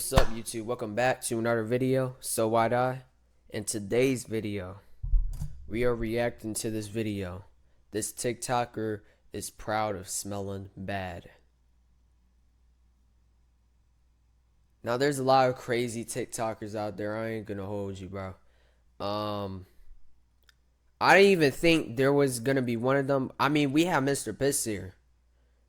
What's up, YouTube? Welcome back to another video. So wide eye. In today's video, we are reacting to this video. This TikToker is proud of smelling bad. Now there's a lot of crazy TikTokers out there. I ain't gonna hold you, bro. I didn't even think there was gonna be one of them. I mean, we have Mr. Piss here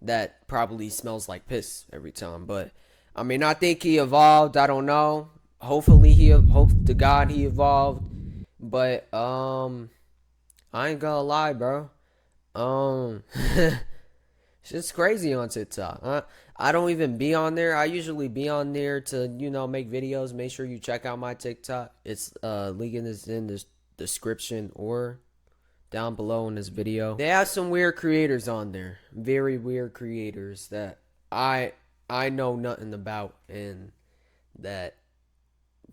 that probably smells like piss every time, but I mean, I think he evolved. I don't know. Hopefully hope to God he evolved. But I ain't gonna lie, bro. It's just crazy on TikTok. I don't even be on there. I usually be on there to, make videos. Make sure you check out my TikTok. It's link is in the description or down below in this video. They have some weird creators on there. Very weird creators that I know nothing about, and that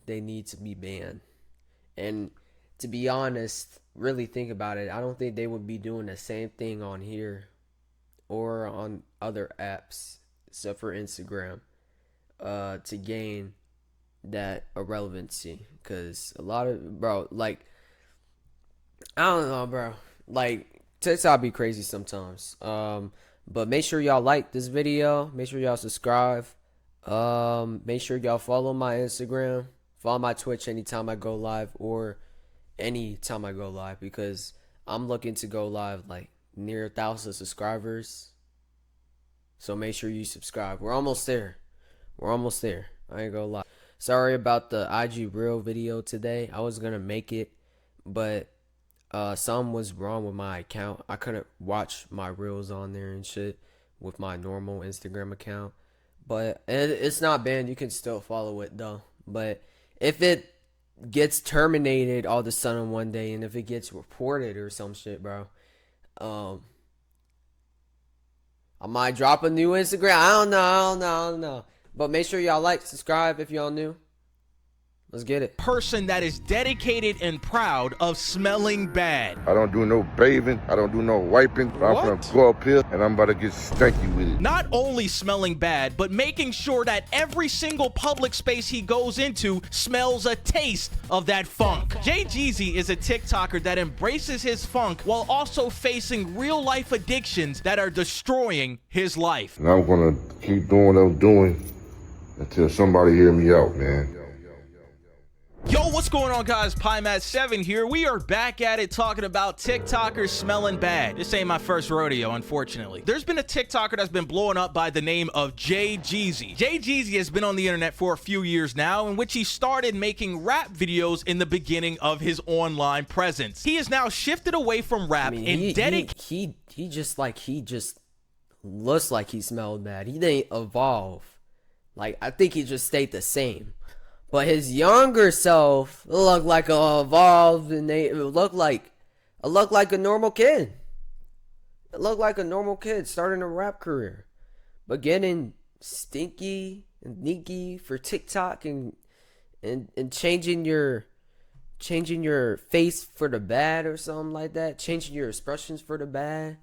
they need to be banned. And to be honest, really think about it, I don't think they would be doing the same thing on here or on other apps except for Instagram to gain that irrelevancy. Because a lot of, bro, like, I don't know, bro, like, TikTok be crazy sometimes. But make sure y'all like this video. Make sure y'all subscribe. Make sure y'all follow my Instagram. Follow my Twitch anytime I go live, or anytime I go live, because I'm looking to go live like near 1,000 subscribers. So make sure you subscribe. We're almost there. We're almost there. I ain't gonna lie. Sorry about the IG Reel video today. I was gonna make it, but something was wrong with my account. I couldn't watch my reels on there and shit with my normal Instagram account. But it's not banned. You can still follow it though. But if it gets terminated all of a sudden one day, and if it gets reported or some shit, bro, I might drop a new Instagram. I don't know. But make sure y'all like, subscribe if y'all new. Let's get it. Person that is dedicated and proud of smelling bad. I don't do no bathing. I don't do no wiping. I'm gonna go up here and I'm about to get stanky with it. Not only smelling bad, but making sure that every single public space he goes into smells a taste of that funk. Jay Jeezy is a TikToker that embraces his funk while also facing real life addictions that are destroying his life. And I'm gonna keep doing what I'm doing until somebody hear me out, man. Yo, what's going on, guys? PieMat7 here. We are back at it talking about TikTokers smelling bad. This ain't my first rodeo, unfortunately. There's been a TikToker that's been blowing up by the name of Jay Jeezy. Jay Jeezy has been on the internet for a few years now, in which he started making rap videos in the beginning of his online presence. He has now shifted away from rap and he just looks like he smelled bad. He didn't evolve. Like, I think he just stayed the same. But his younger self looked like a evolved, and it looked like a normal kid. It looked like a normal kid starting a rap career, but getting stinky and neaky for TikTok and changing your face for the bad or something like that. Changing your expressions for the bad.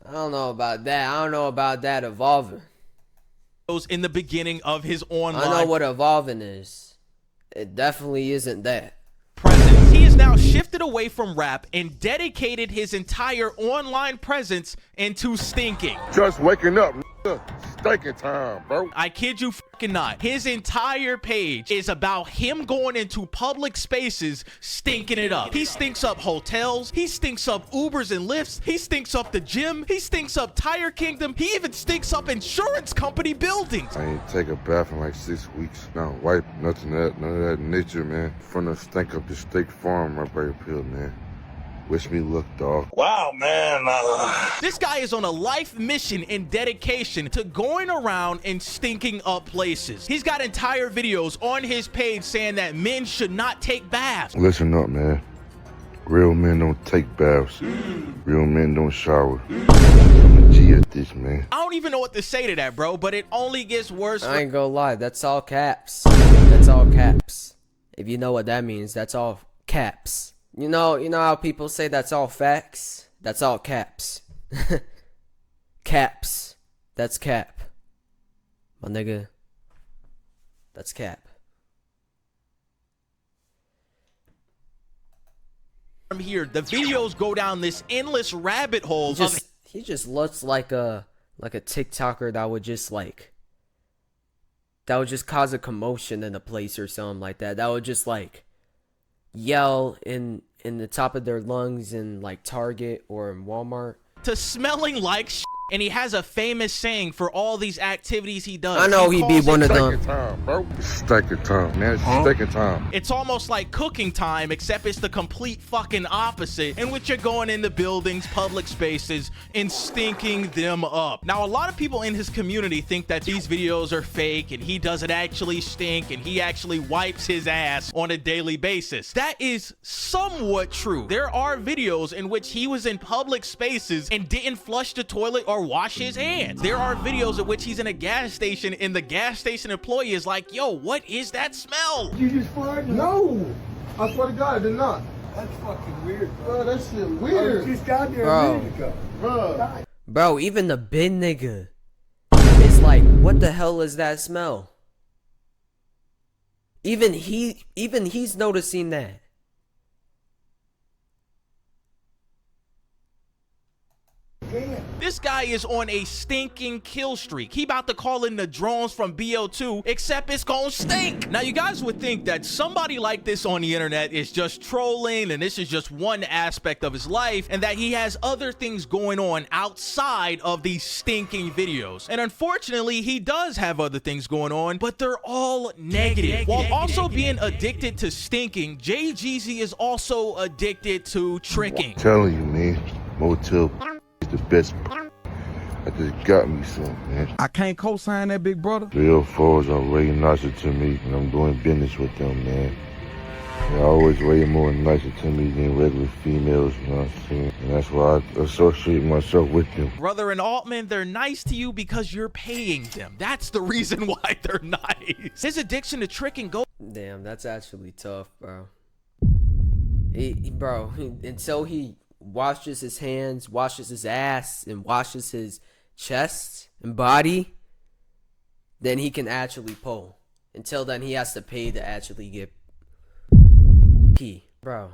I don't know about that. I don't know about that evolving. in the beginning of his online. I know what evolving is. It definitely isn't that. Presence. He has now shifted away from rap and dedicated his entire online presence into stinking. Just waking up, stinking time, bro. I kid you fucking not. His entire page is about him going into public spaces, stinking it up. He stinks up hotels. He stinks up Ubers and Lyfts. He stinks up the gym. He stinks up Tire Kingdom. He even stinks up insurance company buildings. I ain't take a bath in like 6 weeks. Now wipe, nothing of that, none of that nature, man. From the stink up the steak farm right by your pill, man. Wish me luck, dog. Wow, man. This guy is on a life mission and dedication to going around and stinking up places. He's got entire videos on his page saying that men should not take baths. Listen up, man. Real men don't take baths. Real men don't shower. I'm a G at this, man. I don't even know what to say to that, bro, but it only gets worse. I ain't gonna lie, that's all caps. That's all caps. If you know what that means, that's all caps. You know how people say that's all facts? That's all caps. Caps. That's cap. My nigga. That's cap. From here, the videos go down this endless rabbit hole. He just looks like a TikToker that would just cause a commotion in a place or something like that. That would just like yell in the top of their lungs in like Target or in Walmart. To smelling like shit. And he has a famous saying for all these activities he does. I know he'd be one of them. Stacking time, bro. It's stacking time, man. It's stacking time. It's almost like cooking time, except it's the complete fucking opposite, in which you're going into buildings, public spaces, and stinking them up. Now, a lot of people in his community think that these videos are fake, and he doesn't actually stink, and he actually wipes his ass on a daily basis. That is somewhat true. There are videos in which he was in public spaces and didn't flush the toilet or wash his hands. There are videos in which he's in a gas station and the gas station employee is like, yo, what is that smell? You just farted? No! I swear to God, I did not. That's fucking weird, Bro, that shit I weird. just got there Bro. a minute ago. Bro. Bro, even the bin nigga is like, what the hell is that smell? Even he's noticing that. This guy is on a stinking kill streak. He about to call in the drones from BO2, except it's gonna stink. Now, you guys would think that somebody like this on the internet is just trolling and this is just one aspect of his life and that he has other things going on outside of these stinking videos. And unfortunately, he does have other things going on, but they're all negative. While also being addicted to stinking, Jay Jeezy is also addicted to tricking. I'm telling you, man. Motel is the best. I just got me some, man. I can't co-sign that, big brother. 304s are way nicer to me when I'm doing business with them, man. They're always way more nicer to me than regular females, you know what I'm saying? And that's why I associate myself with them. Brother and Altman, they're nice to you because you're paying them. That's the reason why they're nice. His addiction to tricking goes. Damn, that's actually tough, bro. Until he washes his hands, washes his ass, and washes his chest and body, then he can actually pull. Until then, he has to pay to actually get pee. Bro,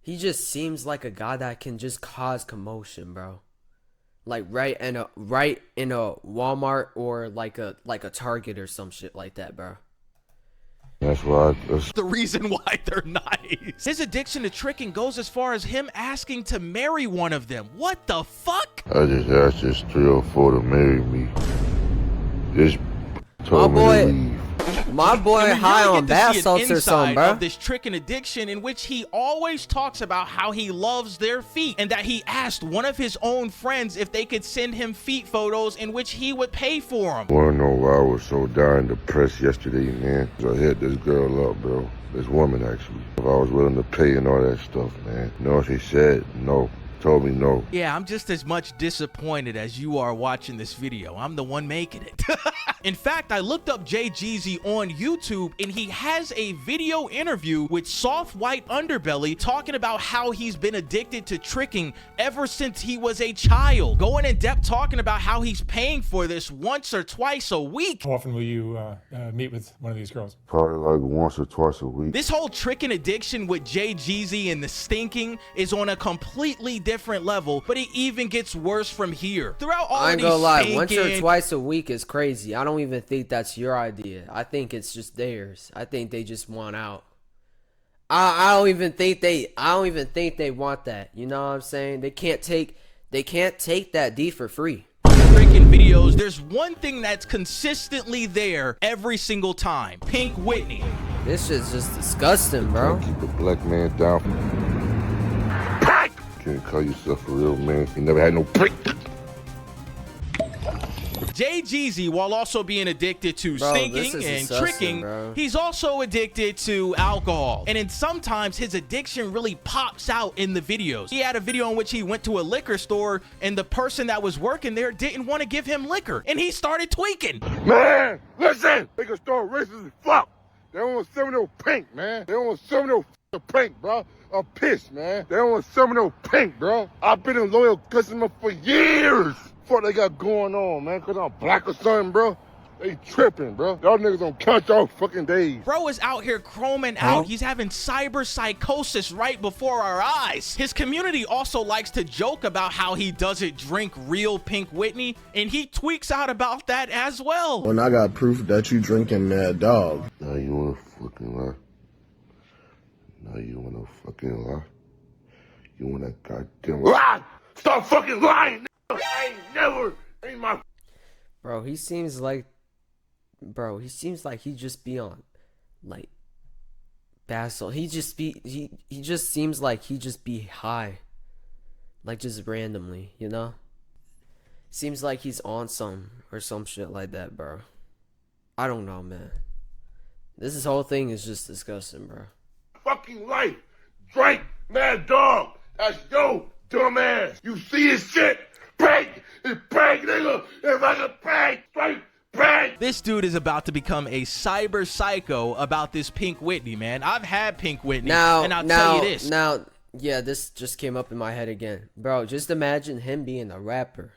he just seems like a guy that can just cause commotion, bro. Like right in a Walmart or like a Target or some shit like that, bro. That's why The reason why they're nice. His addiction to tricking goes as far as him asking to marry one of them. What the fuck? I just asked this 304 to marry me. This My told me to boy, leave. my boy And we high really on get to bath see an salts or something, inside bro. of this tricking addiction in which he always talks about how he loves their feet and that he asked one of his own friends if they could send him feet photos in which he would pay for them. Wanna know why I was so down depressed yesterday, man? I hit this girl up, bro. This woman, actually. If I was willing to pay and all that stuff, man. You know what she said? No. Told me no. Yeah, I'm just as much disappointed as you are watching this video. I'm the one making it. In fact, I looked up Jay Jeezy on YouTube and he has a video interview with Soft White Underbelly talking about how he's been addicted to tricking ever since he was a child. Going in depth talking about how he's paying for this once or twice a week. How often will you meet with one of these girls? Probably like once or twice a week. This whole tricking addiction with Jay Jeezy and the stinking is on a completely different level, but it even gets worse from here. Throughout all I ain't of these gonna lie, once or stinking- twice a week is crazy. I don't even think that's your idea. I think it's just theirs. I think they just want out. I don't even think they want that. You know what I'm saying? They can't take that D for free. freaking videos, there's one thing that's consistently there every single time. Pink Whitney. This shit's just disgusting, bro. Keep a black man down. Can't call yourself a real man. You never had no prick. Jay Jeezy, while also being addicted to Bro, this stinking is and disgusting, tricking, bro. he's also addicted to alcohol. And then sometimes his addiction really pops out in the videos. He had a video in which he went to a liquor store and the person that was working there didn't want to give him liquor. And he started tweaking. Man, listen! They can start racist as fuck. They don't want Seminole pink, man. They don't want Seminole pink, bro. I'm pissed, man. They don't want Seminole pink, bro. I've been a loyal customer for years. What they got going on, man? Cause I'm black or something, bro. They tripping, bro. Y'all niggas don't count y'all fucking days. Bro is out here chroming out. He's having cyber psychosis right before our eyes. His community also likes to joke about how he doesn't drink real Pink Whitney, and he tweaks out about that as well. When I got proof that you drinking Mad Dog. Now you wanna fucking lie. Now you wanna fucking lie. You wanna goddamn lie. Stop fucking lying, nigga. I ain't my. Bro, he seems like he just be on, like, Basil. He just seems like he just be high, like, just randomly, you know? Seems like he's on some or some shit like that, bro. I don't know, man. This whole thing is just disgusting, bro. Fucking life. Drink Mad Dog. That's yo, dumbass. You see his shit? Bang! It's bang, nigga. It's like a bang. Straight bang. This dude is about to become a cyber psycho about this Pink Whitney, man. I've had Pink Whitney, and I'll tell you this. Yeah, this just came up in my head again. Bro, just imagine him being a rapper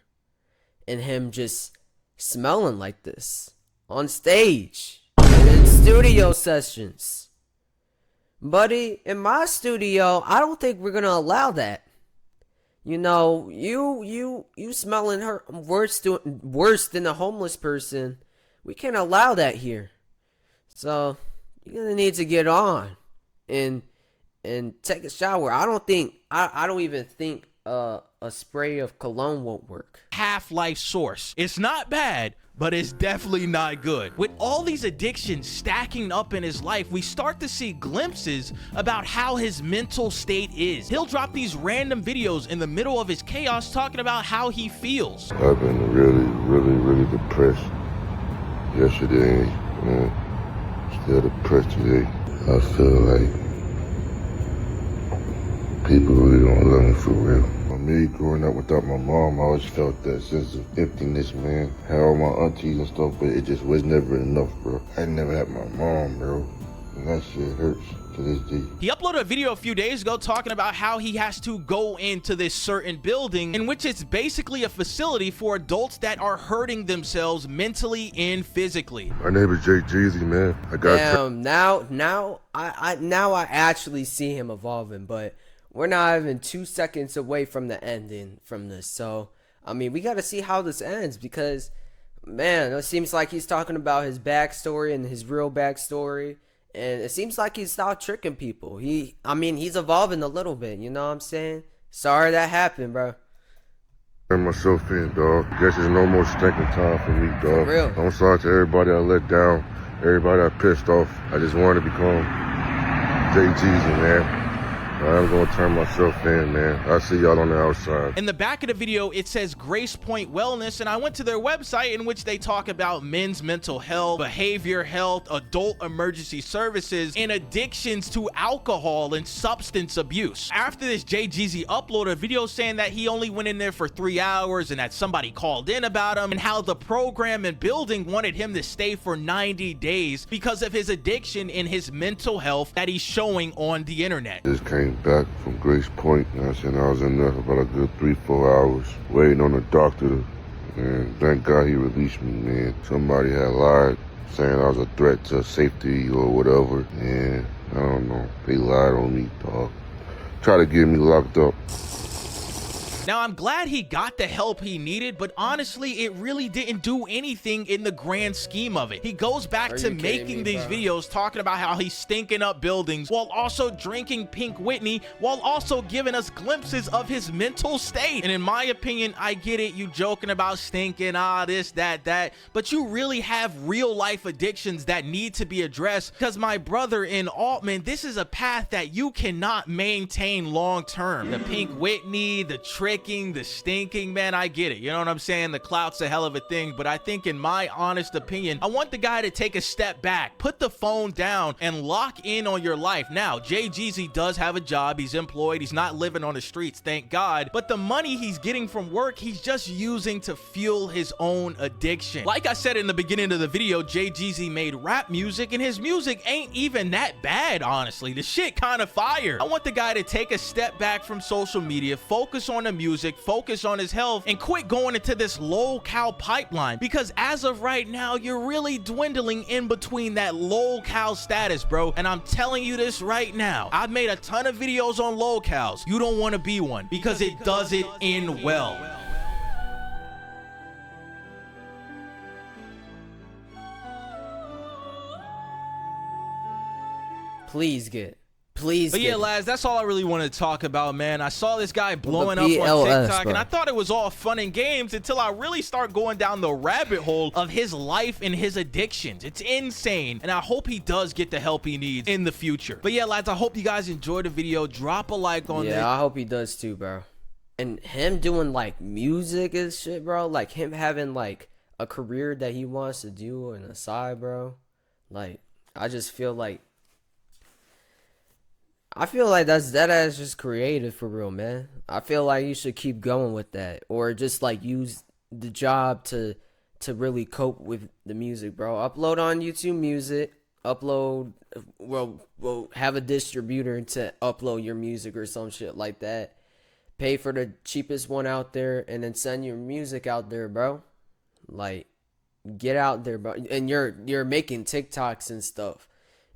and him just smelling like this on stage in studio sessions. Buddy, in my studio, I don't think we're gonna allow that. You know, you smelling her worse than a homeless person. We can't allow that here. So you're gonna need to get on and take a shower. I don't even think a spray of cologne won't work. Half-Life Source. It's not bad, but it's definitely not good. With all these addictions stacking up in his life, we start to see glimpses about how his mental state is. He'll drop these random videos in the middle of his chaos talking about how he feels. I've been really depressed yesterday, man. Still depressed today. I feel like people really don't love me for real. For me, growing up without my mom, I always felt that sense of emptiness, man. Had all my aunties and stuff, but it just was never enough, bro. I never had my mom, bro. And that shit hurts to this day. He uploaded a video a few days ago talking about how he has to go into this certain building in which it's basically a facility for adults that are hurting themselves mentally and physically. My name is Jay Jeezy, man. I got Now I actually see him evolving, but we're not even 2 seconds away from the ending from this. So, I mean, we got to see how this ends because, man, it seems like he's talking about his backstory and his real backstory. And it seems like he's stopped tricking people. He's evolving a little bit, you know what I'm saying? Sorry that happened, bro. Turn myself in, dog. Guess there's no more stinking time for me, dog. For real. I'm sorry to everybody I let down, everybody I pissed off. I just wanted to become Jay Jeezy, man. I'm gonna turn myself in, man. I'll see y'all on the outside. In the back of the video, it says Grace Point Wellness, and I went to their website in which they talk about men's mental health, behavior health, adult emergency services, and addictions to alcohol and substance abuse. After this, Jay Jeezy uploaded a video saying that he only went in there for 3 hours and that somebody called in about him and how the program and building wanted him to stay for 90 days because of his addiction and his mental health that he's showing on the internet. Just came back from Grace Point, you know what I'm saying? I was in there for about a good 3-4 hours waiting on the doctor, and thank God he released me, man. Somebody had lied saying I was a threat to safety or whatever, and I don't know, they lied on me, dog. Try to get me locked up. Now, I'm glad he got the help he needed, but honestly, it really didn't do anything in the grand scheme of it. He goes back to making these videos talking about how he's stinking up buildings while also drinking Pink Whitney, while also giving us glimpses of his mental state. And in my opinion, I get it, you joking about stinking, this, that, but you really have real life addictions that need to be addressed because my brother in Altman, this is a path that you cannot maintain long term. The Pink Whitney, the tricking, the stinking, man, I get it. You know what I'm saying? The clout's a hell of a thing, but I think in my honest opinion, I want the guy to take a step back, put the phone down, and lock in on your life. Now, Jay Jeezy does have a job. He's employed. He's not living on the streets, thank God. But the money he's getting from work, he's just using to fuel his own addiction. Like I said in the beginning of the video, Jay Jeezy made rap music, and his music ain't even that bad, honestly. The shit kind of fire. I want the guy to take a step back from social media, focus on the music, focus on his health, and quit going into this low-cal pipeline. Because as of right now, you're really dwindling in between that low-cal status, bro. And I'm telling you this right now. I've made a ton of videos on low-cals. You don't want to be one because it doesn't end well. Please But yeah, get it. lads, that's all I really wanted to talk about, man. I saw this guy blowing up on BLS, TikTok, bro. and I thought it was all fun and games until I really start going down the rabbit hole of his life and his addictions. It's insane, and I hope he does get the help he needs in the future. But yeah, lads, I hope you guys enjoyed the video. Drop a like on this. Yeah, I hope he does too, bro. And him doing like music and shit, bro. Like him having like a career that he wants to do on the side, bro. Like I just feel like that's just creative for real, man. I feel like you should keep going with that, or just like use the job to really cope with the music, bro. Upload on YouTube Music. Upload, well, have a distributor to upload your music or some shit like that. Pay for the cheapest one out there, and then send your music out there, bro. Like, get out there, bro. And you're making TikToks and stuff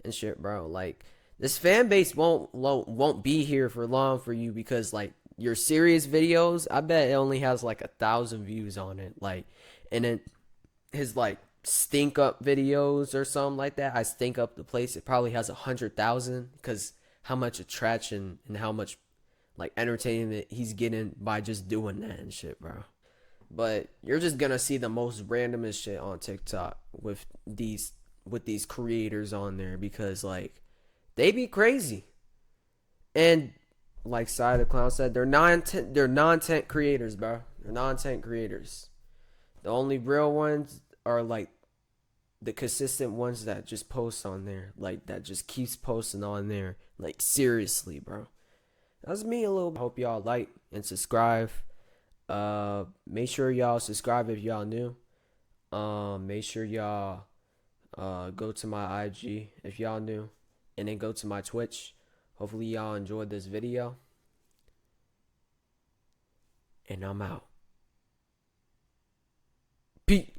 and shit, bro. Like, this fan base won't be here for long for you, because like your serious videos, I bet it only has like 1,000 views on it. Like, and then his like stink up videos or something like that, I stink up the place, it probably has 100,000, because how much attraction and how much like entertainment he's getting by just doing that and shit, bro. But you're just gonna see the most randomest shit on TikTok with these creators on there, because like they be crazy. And like Side the Clown said, they're non-tent creators, bro. They're non-tent creators. The only real ones are like the consistent ones that just post on there, like that just keeps posting on there, like seriously, bro. That's me a little. Hope y'all like and subscribe. Make sure y'all subscribe if y'all new. Make sure y'all go to my IG if y'all new, and then go to my Twitch. Hopefully y'all enjoyed this video, and I'm out. Peace.